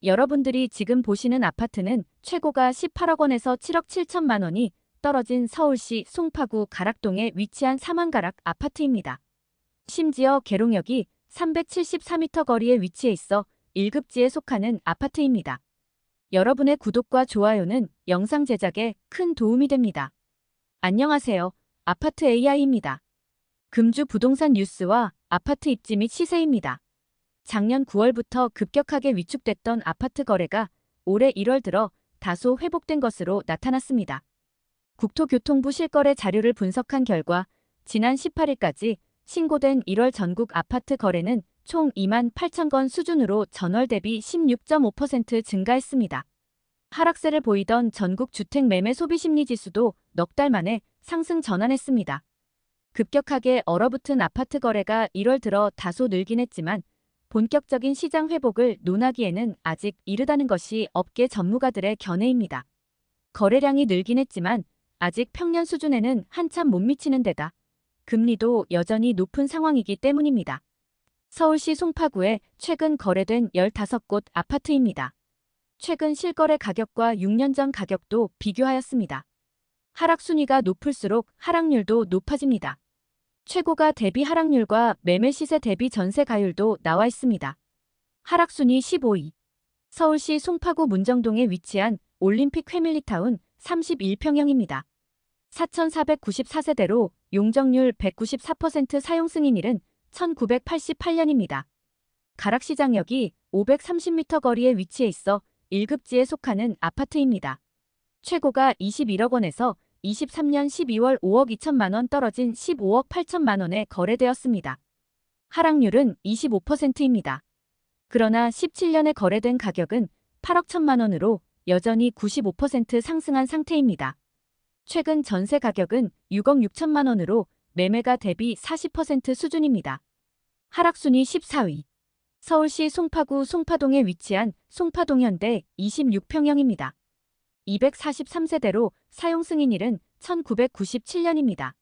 여러분들이 지금 보시는 아파트는 최고가 18억 원에서 7억 7천만 원이 떨어진 서울시 송파구 가락동에 위치한 4만가락 아파트입니다. 심지어 계룡역이 374m 거리에 위치해 있어 1급지에 속하는 아파트입니다. 여러분의 구독과 좋아요는 영상 제작에 큰 도움이 됩니다. 안녕하세요. 아파트 AI입니다. 금주 부동산 뉴스와 아파트 입지 및 시세입니다. 작년 9월부터 급격하게 위축됐던 아파트 거래가 올해 1월 들어 다소 회복된 것으로 나타났습니다. 국토교통부 실거래 자료를 분석한 결과 지난 18일까지 신고된 1월 전국 아파트 거래는 총 2만 8천 건 수준으로 전월 대비 16.5% 증가했습니다. 하락세를 보이던 전국 주택 매매 소비심리지수도 넉 달 만에 상승 전환했습니다. 급격하게 얼어붙은 아파트 거래가 1월 들어 다소 늘긴 했지만 본격적인 시장 회복을 논하기에는 아직 이르다는 것이 업계 전문가들의 견해입니다. 거래량이 늘긴 했지만 아직 평년 수준에는 한참 못 미치는 데다 금리도 여전히 높은 상황이기 때문입니다. 서울시 송파구에 최근 거래된 15곳 아파트입니다. 최근 실거래 가격과 6년 전 가격도 비교하였습니다. 하락 순위가 높을수록 하락률도 높아집니다. 최고가 대비 하락률과 매매 시세 대비 전세 가율도 나와 있습니다. 하락 순위 15위. 서울시 송파구 문정동에 위치한 올림픽 패밀리타운 31평형입니다. 4,494세대로 용적률 194% 사용 승인일은 1988년입니다. 가락시장역이 530m 거리에 위치해 있어 1급지에 속하는 아파트입니다. 최고가 21억 원에서 23년 12월 5억 2천만 원 떨어진 15억 8천만 원에 거래되었습니다. 하락률은 25%입니다. 그러나 17년에 거래된 가격은 8억 1천만 원으로 여전히 95% 상승한 상태입니다. 최근 전세 가격은 6억 6천만 원으로 매매가 대비 40% 수준입니다. 하락순위 14위. 서울시 송파구 송파동에 위치한 송파동현대 26평형입니다. 243세대로 사용 승인일은 1997년입니다.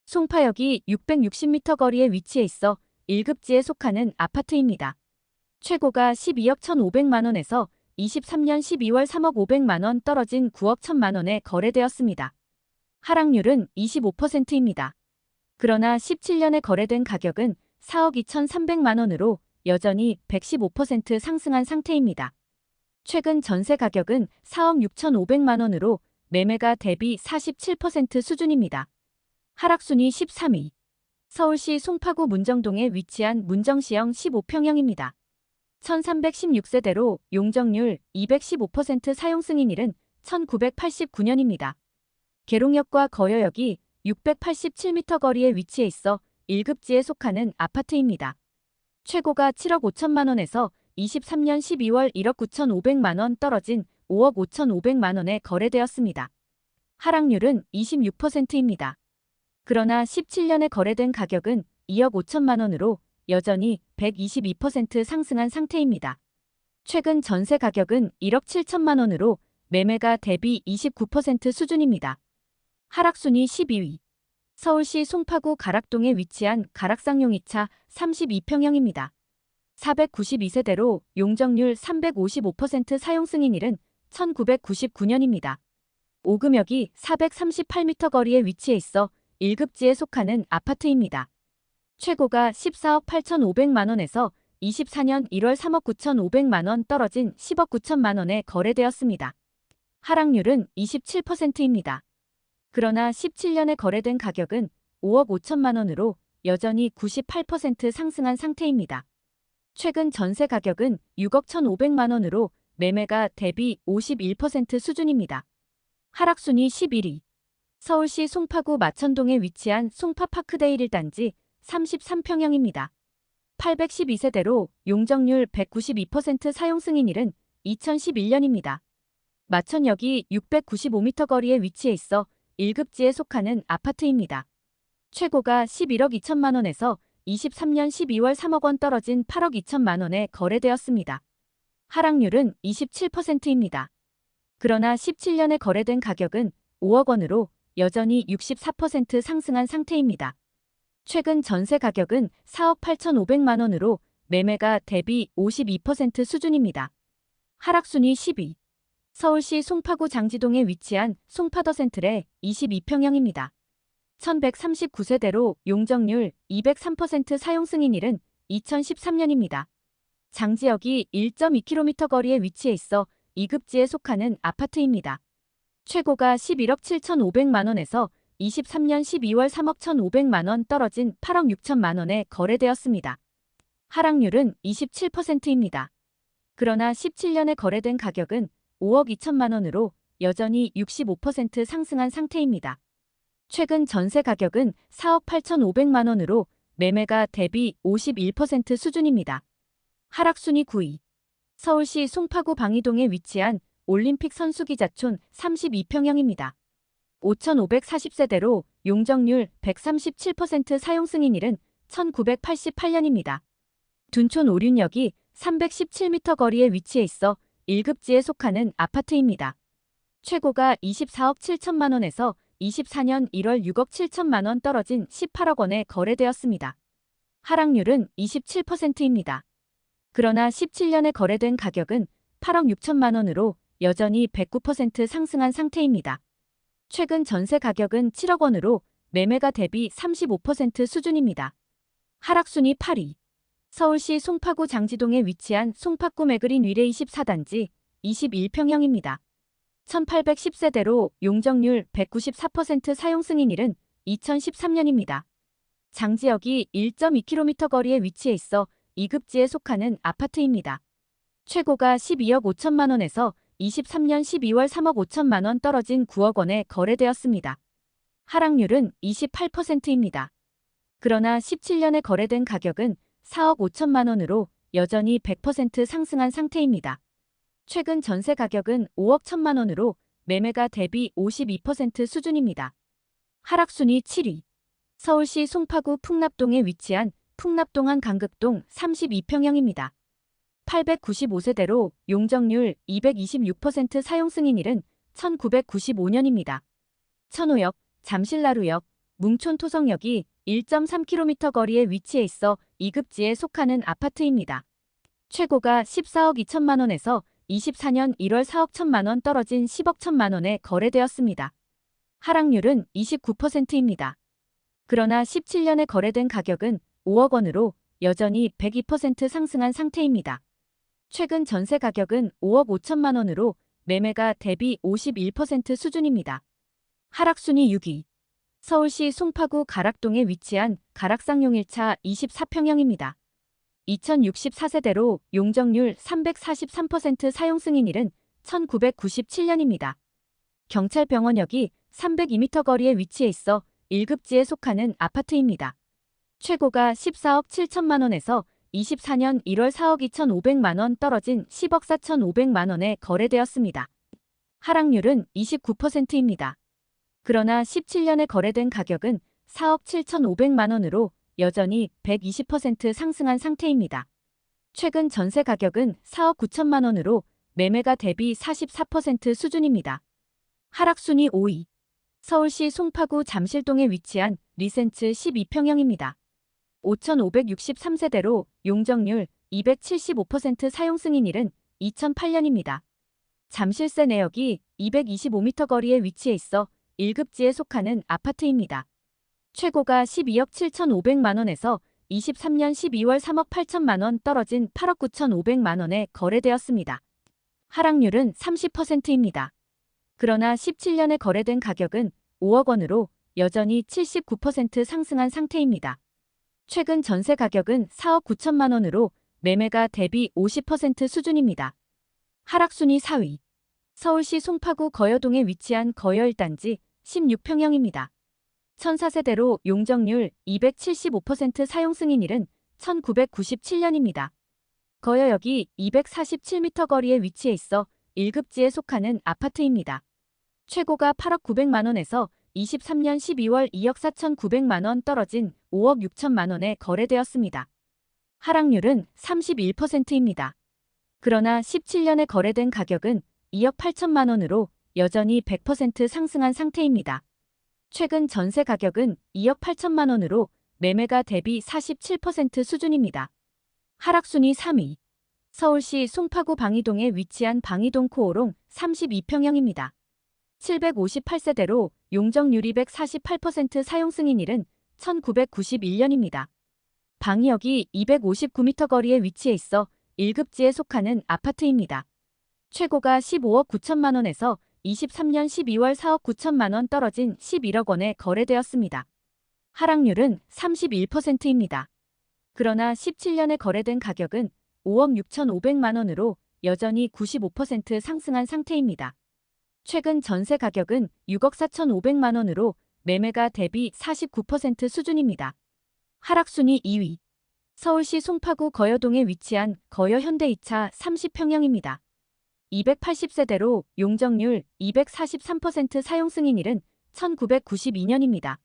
송파역이 660m 거리에 위치해 있어 1급지에 속하는 아파트입니다. 최고가 12억 1,500만 원에서 23년 12월 3억 500만 원 떨어진 9억 1천만 원에 거래되었습니다. 하락률은 25%입니다. 그러나 17년에 거래된 가격은 4억 2,300만 원으로 여전히 115% 상승한 상태입니다. 최근 전세 가격은 4억 6,500만 원으로 매매가 대비 47% 수준입니다. 하락순위 13위. 서울시 송파구 문정동에 위치한 문정시형 15평형입니다. 1,316세대로 용적률 215% 사용 승인일은 1989년입니다. 계룡역과 거여역이 687m 거리에 위치해 있어 1급지에 속하는 아파트입니다. 최고가 7억 5천만 원에서 23년 12월 1억 9,500만 원 떨어진 5억 5,500만 원에 거래되었습니다. 하락률은 26%입니다. 그러나 17년에 거래된 가격은 2억 5천만 원으로 여전히 122% 상승한 상태입니다. 최근 전세 가격은 1억 7천만 원으로 매매가 대비 29% 수준입니다. 하락순위 12위. 서울시 송파구 가락동에 위치한 가락상용이차 32평형입니다. 492세대로 용적률 355% 사용 승인일은 1999년입니다. 오금역이 438m 거리에 위치해 있어 1급지에 속하는 아파트입니다. 최고가 14억 8,500만 원에서 24년 1월 3억 9,500만 원 떨어진 10억 9천만 원에 거래되었습니다. 하락률은 27%입니다. 그러나 17년에 거래된 가격은 5억 5천만 원으로 여전히 98% 상승한 상태입니다. 최근 전세 가격은 6억 1,500만 원으로 매매가 대비 51% 수준입니다. 하락순위 11위. 서울시 송파구 마천동에 위치한 송파파크데일 1단지 33평형입니다. 812세대로 용적률 192% 사용 승인일은 2011년입니다. 마천역이 695m 거리에 위치해 있어 1급지에 속하는 아파트입니다. 최고가 11억 2천만 원에서 23년 12월 3억 원 떨어진 8억 2천만 원에 거래되었습니다. 하락률은 27%입니다. 그러나 17년에 거래된 가격은 5억 원으로 여전히 64% 상승한 상태입니다. 최근 전세 가격은 4억 8,500만 원으로 매매가 대비 52% 수준입니다. 하락순위 10위. 서울시 송파구 장지동에 위치한 송파더 센트레 22평형입니다. 1139세대로 용적률 203% 사용 승인일은 2013년입니다. 장지역이 1.2km 거리에 위치해 있어 2급지에 속하는 아파트입니다. 최고가 11억 7,500만 원에서 23년 12월 3억 1,500만 원 떨어진 8억 6천만 원에 거래되었습니다. 하락률은 27%입니다. 그러나 17년에 거래된 가격은 5억 2천만 원으로 여전히 65% 상승한 상태입니다. 최근 전세 가격은 4억 8,500만 원으로 매매가 대비 51% 수준입니다. 하락순위 9위. 서울시 송파구 방이동에 위치한 올림픽 선수기자촌 32평형입니다. 5,540세대로 용적률 137% 사용 승인일은 1988년입니다. 둔촌 오륜역이 317m 거리에 위치해 있어 1급지에 속하는 아파트입니다. 최고가 24억 7천만 원에서 24년 1월 6억 7천만 원 떨어진 18억 원에 거래되었습니다. 하락률은 27%입니다. 그러나 17년에 거래된 가격은 8억 6천만 원으로 여전히 109% 상승한 상태입니다. 최근 전세 가격은 7억 원으로 매매가 대비 35% 수준입니다. 하락순위 8위. 서울시 송파구 장지동에 위치한 송파구 매그린 위례 24단지 21평형입니다. 1810세대로 용적률 194% 사용 승인일은 2013년입니다. 장지역이 1.2km 거리에 위치해 있어 2급지에 속하는 아파트입니다. 최고가 12억 5천만 원에서 23년 12월 3억 5천만 원 떨어진 9억 원에 거래되었습니다. 하락률은 28%입니다. 그러나 17년에 거래된 가격은 4억 5천만 원으로 여전히 100% 상승한 상태입니다. 최근 전세 가격은 5억 1천만 원으로 매매가 대비 52% 수준입니다. 하락순위 7위. 서울시 송파구 풍납동에 위치한 풍납동 한강극동 32평형입니다. 895세대로 용적률 226% 사용 승인일은 1995년입니다. 천호역, 잠실나루역, 뭉촌토성역이 1.3km 거리에 위치해 있어 2급지에 속하는 아파트입니다. 최고가 14억 2천만 원에서 24년 1월 4억 1천만 원 떨어진 10억 1천만 원에 거래되었습니다. 하락률은 29%입니다. 그러나 17년에 거래된 가격은 5억 원으로 여전히 102% 상승한 상태입니다. 최근 전세 가격은 5억 5천만 원으로 매매가 대비 51% 수준입니다. 하락순위 6위. 서울시 송파구 가락동에 위치한 가락상용 1차 24평형입니다. 2064세대로 용적률 343% 사용 승인일은 1997년입니다. 경찰병원역이 302m 거리에 위치해 있어 1급지에 속하는 아파트입니다. 최고가 14억 7천만 원에서 24년 1월 4억 2,500만 원 떨어진 10억 4,500만 원에 거래되었습니다. 하락률은 29%입니다. 그러나 17년에 거래된 가격은 4억 7,500만 원으로 여전히 120% 상승한 상태입니다. 최근 전세 가격은 4억 9천만 원으로 매매가 대비 44% 수준입니다. 하락순위 5위. 서울시 송파구 잠실동에 위치한 리센츠 12평형입니다. 5,563세대로 용적률 275% 사용 승인일은 2008년입니다. 잠실세 내역이 225m 거리에 위치해 있어 1급지에 속하는 아파트입니다. 최고가 12억 7,500만 원에서 23년 12월 3억 8천만 원 떨어진 8억 9,500만 원에 거래되었습니다. 하락률은 30%입니다. 그러나 17년에 거래된 가격은 5억 원으로 여전히 79% 상승한 상태입니다. 최근 전세 가격은 4억 9천만 원으로 매매가 대비 50% 수준입니다. 하락순위 4위. 서울시 송파구 거여동에 위치한 거여 1단지 16평형입니다. 1004세대로 용적률 275% 사용 승인일은 1997년입니다. 거여역이 247m 거리에 위치해 있어 1급지에 속하는 아파트입니다. 최고가 8억 900만 원에서 23년 12월 2억 4,900만 원 떨어진 5억 6천만 원에 거래되었습니다. 하락률은 31%입니다. 그러나 17년에 거래된 가격은 2억 8천만 원으로 여전히 100% 상승한 상태입니다. 최근 전세 가격은 2억 8천만 원으로 매매가 대비 47% 수준입니다. 하락순위 3위. 서울시 송파구 방이동에 위치한 방이동 코오롱 32평형입니다. 758세대로 용적률이 148% 사용 승인일은 1991년입니다. 방역이 259m 거리에 위치해 있어 1급지에 속하는 아파트입니다. 최고가 15억 9천만 원에서 23년 12월 4억 9천만 원 떨어진 11억 원에 거래되었습니다. 하락률은 31%입니다. 그러나 17년에 거래된 가격은 5억 6,500만 원으로 여전히 95% 상승한 상태입니다. 최근 전세 가격은 6억 4,500만 원으로 매매가 대비 49% 수준입니다. 하락순위 2위. 서울시 송파구 거여동에 위치한 거여 현대2차 30평형입니다. 280세대로 용적률 243% 사용 승인일은 1992년입니다.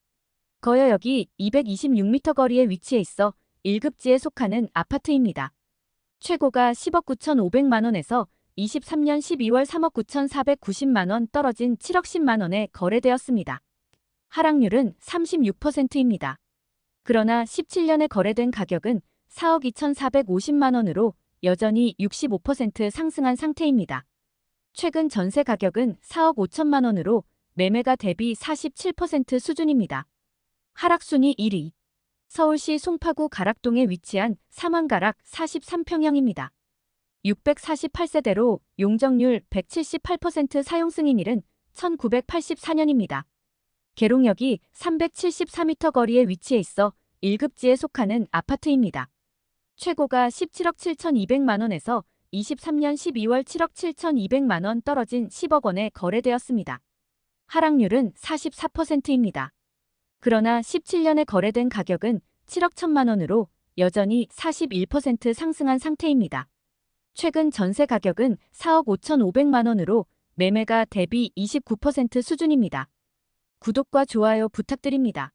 거여역이 226m 거리에 위치해 있어 1급지에 속하는 아파트입니다. 최고가 10억 9,500만 원에서 23년 12월 3억 9,490만 원 떨어진 7억 10만 원에 거래되었습니다. 하락률은 36%입니다. 그러나 17년에 거래된 가격은 4억 2,450만 원으로 여전히 65% 상승한 상태입니다. 최근 전세 가격은 4억 5천만 원으로 매매가 대비 47% 수준입니다. 하락순위 1위. 서울시 송파구 가락동에 위치한 삼환가락 43평형입니다. 648세대로 용적률 178% 사용 승인일은 1984년입니다. 계룡역이 374m 거리에 위치해 있어 1급지에 속하는 아파트입니다. 최고가 17억 7,200만 원에서 23년 12월 7억 7,200만 원 떨어진 10억 원에 거래되었습니다. 하락률은 44%입니다. 그러나 17년에 거래된 가격은 7억 1천만 원으로 여전히 41% 상승한 상태입니다. 최근 전세 가격은 4억 5,500만 원으로 매매가 대비 29% 수준입니다. 구독과 좋아요 부탁드립니다.